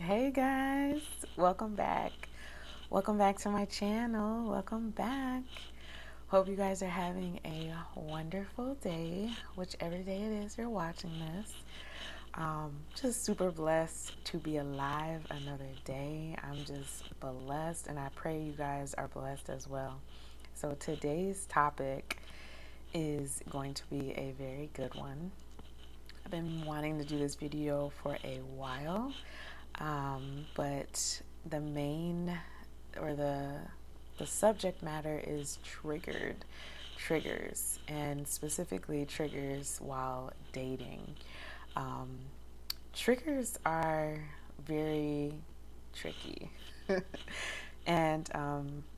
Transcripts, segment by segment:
Hey guys, welcome back. Welcome back to my channel. Welcome back. Hope you guys are having a wonderful day, whichever day it is you're watching this. Just super blessed to be alive another day. I'm just blessed, and I pray you guys are blessed as well. So, today's topic is going to be a very good one. I've been wanting to do this video for a while, but the main or the subject matter is triggers, and specifically triggers while dating. Um, Triggers are very tricky, and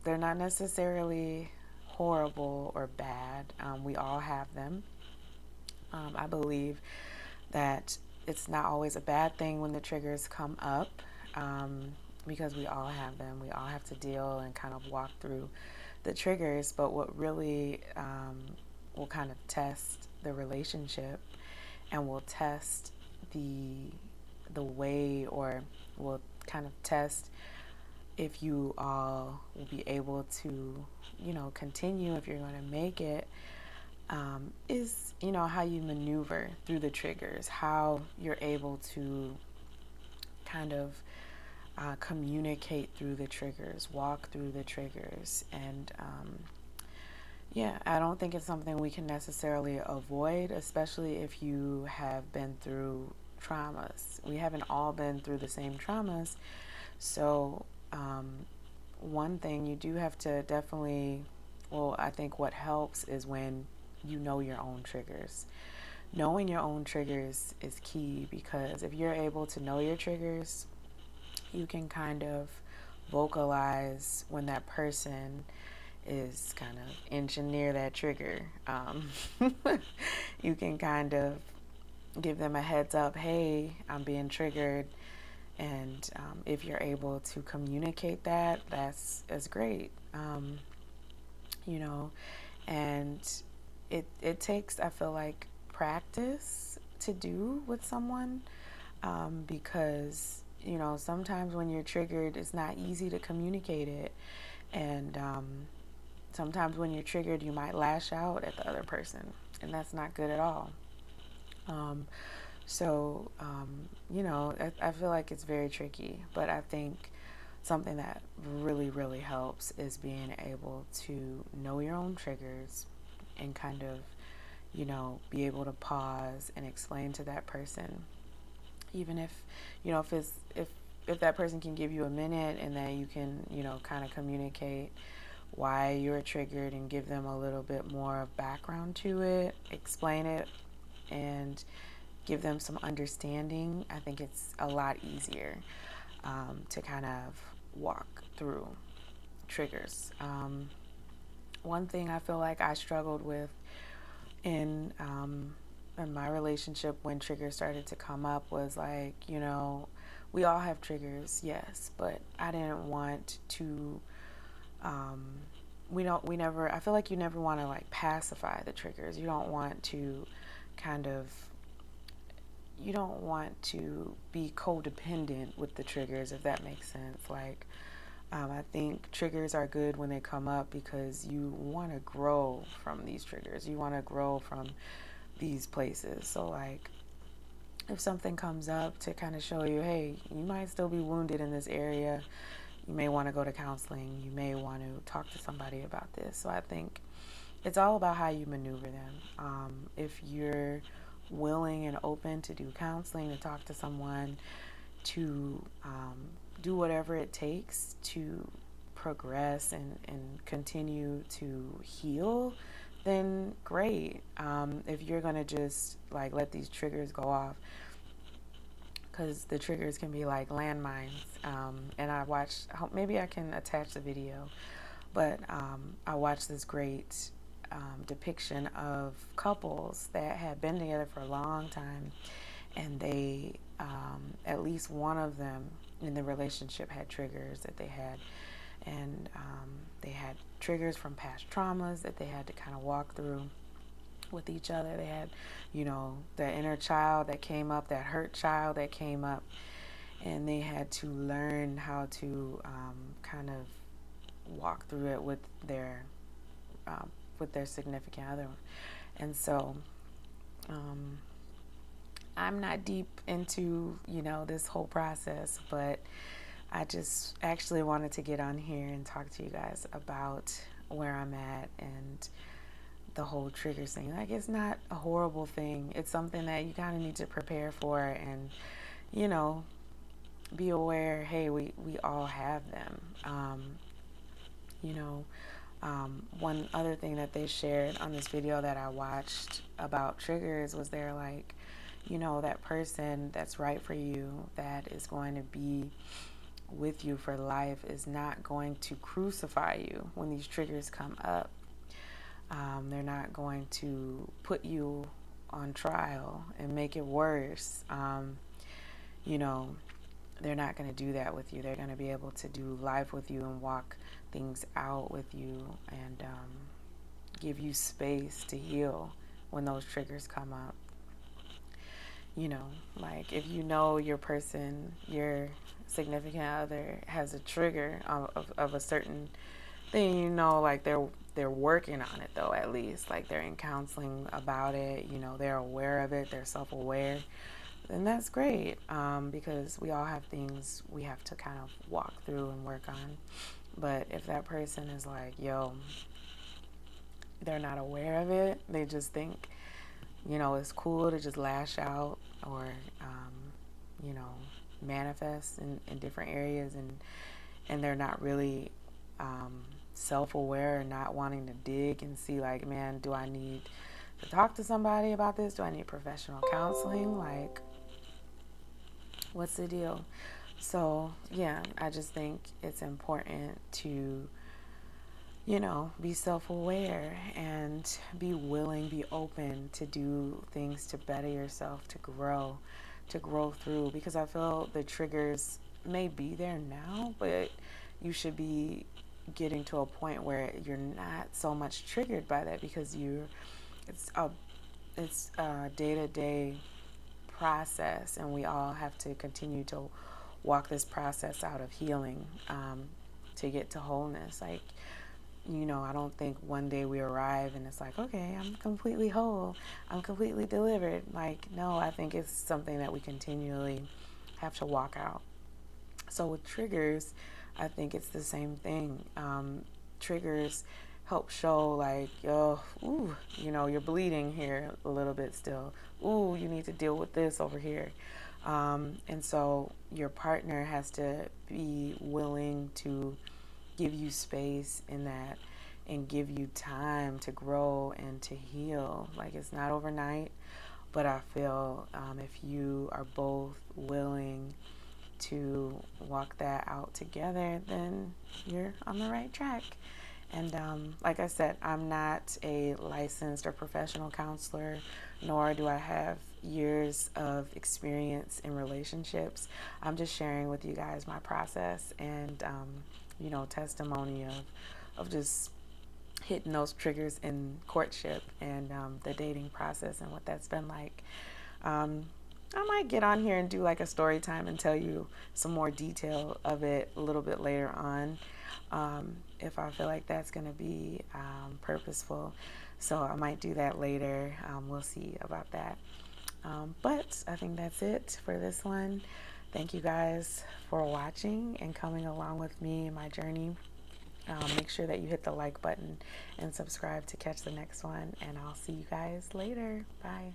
they're not necessarily horrible or bad. We all have them. I believe that it's not always a bad thing when the triggers come up, because we all have them. We all have to deal and kind of walk through the triggers. But what really will kind of test the relationship and will test the way, or will kind of test if you all will be able to, continue, if you're going to make it, is, how you maneuver through the triggers, how you're able to kind of communicate through the triggers, walk through the triggers. And yeah, I don't think it's something we can necessarily avoid, especially if you have been through traumas. We haven't all been through the same traumas. So, one thing you do have to definitely, well, I think what helps is when you know your own triggers. Knowing your own triggers is key, because if you're able to know your triggers, you can kind of vocalize when that person is kind of inching near that trigger. You can kind of give them a heads up, hey, I'm being triggered. And if you're able to communicate that, that's great. You know, and it takes, I feel like, practice to do with someone, because sometimes when you're triggered, it's not easy to communicate it. And sometimes when you're triggered, you might lash out at the other person, and that's not good at all. um, I feel like it's very tricky, but I think something that really, really helps is being able to know your own triggers and kind of, be able to pause and explain to that person, even if, if it's, if that person can give you a minute, and then you can, kind of communicate why you're triggered and give them a little bit more background to it, explain it, and give them some understanding. I think it's a lot easier to kind of walk through triggers. One thing I feel like I struggled with in in my relationship when triggers started to come up was like, we all have triggers, yes, but I didn't want to. Um, we never. I feel like you never want to like pacify the triggers. You don't want to kind of you don't want to be codependent with the triggers, if that makes sense. Like, I think triggers are good when they come up because you want to grow from these triggers. You want to grow from these places. So, like, if something comes up to kind of show you, hey, you might still be wounded in this area, you may want to go to counseling, you may want to talk to somebody about this. So, I think it's all about how you maneuver them. If you're willing and open to do counseling, to talk to someone, to do whatever it takes to progress and continue to heal, then great. If you're going to just like let these triggers go off, because the triggers can be like landmines. And I watched, maybe I can attach the video, but I watched this great depiction of couples that had been together for a long time, and they, at least one of them in the relationship had triggers that they had, and they had triggers from past traumas that they had to kind of walk through with each other. They had, that inner child that came up, that hurt child that came up, and they had to learn how to kind of walk through it um, with their significant other. And so um, I'm not deep into, this whole process, but I just actually wanted to get on here and talk to you guys about where I'm at and the whole triggers thing. Like, it's not a horrible thing. It's something that you kind of need to prepare for and, you know, be aware, hey, we all have them. You know, one other thing that they shared on this video that I watched about triggers was they're like, that person that's right for you, that is going to be with you for life, is not going to crucify you when these triggers come up. They're not going to put you on trial and make it worse. You know, they're not going to do that with you. They're going to be able to do life with you and walk things out with you and give you space to heal when those triggers come up. Like if your person, your significant other has a trigger of a certain thing, like they're working on it though, at least like they're in counseling about it, they're aware of it, they're self-aware, then that's great, because we all have things we have to kind of walk through and work on. But if that person is like, they're not aware of it, they just think, it's cool to just lash out or, manifest in different areas, and they're not really self-aware and not wanting to dig and see, like, man, do I need to talk to somebody about this? Do I need professional counseling? Like, what's the deal? So, yeah, I just think it's important to, be self-aware and be willing, be open to do things to better yourself, to grow through, because I feel the triggers may be there now, but you should be getting to a point where you're not so much triggered by that, because it's a day-to-day process, and we all have to continue to walk this process out of healing, to get to wholeness. Like, I don't think one day we arrive and it's like, okay, I'm completely whole, I'm completely delivered. Like, no, I think it's something that we continually have to walk out. So with triggers, I think it's the same thing. Triggers help show, like, ooh, you're bleeding here a little bit still. Ooh, you need to deal with this over here. And so your partner has to be willing to give you space in that and give you time to grow and to heal. Like, it's not overnight, but I feel if you are both willing to walk that out together, then you're on the right track. And like I said, I'm not a licensed or professional counselor, nor do I have years of experience in relationships. I'm just sharing with you guys my process and, testimony of just hitting those triggers in courtship and the dating process and what that's been like. I might get on here and do like a story time and tell you some more detail of it a little bit later on, if I feel like that's going to be purposeful. So I might do that later. We'll see about that. But I think that's it for this one. Thank you guys for watching and coming along with me in my journey. Make sure that you hit the like button and subscribe to catch the next one. And I'll see you guys later. Bye.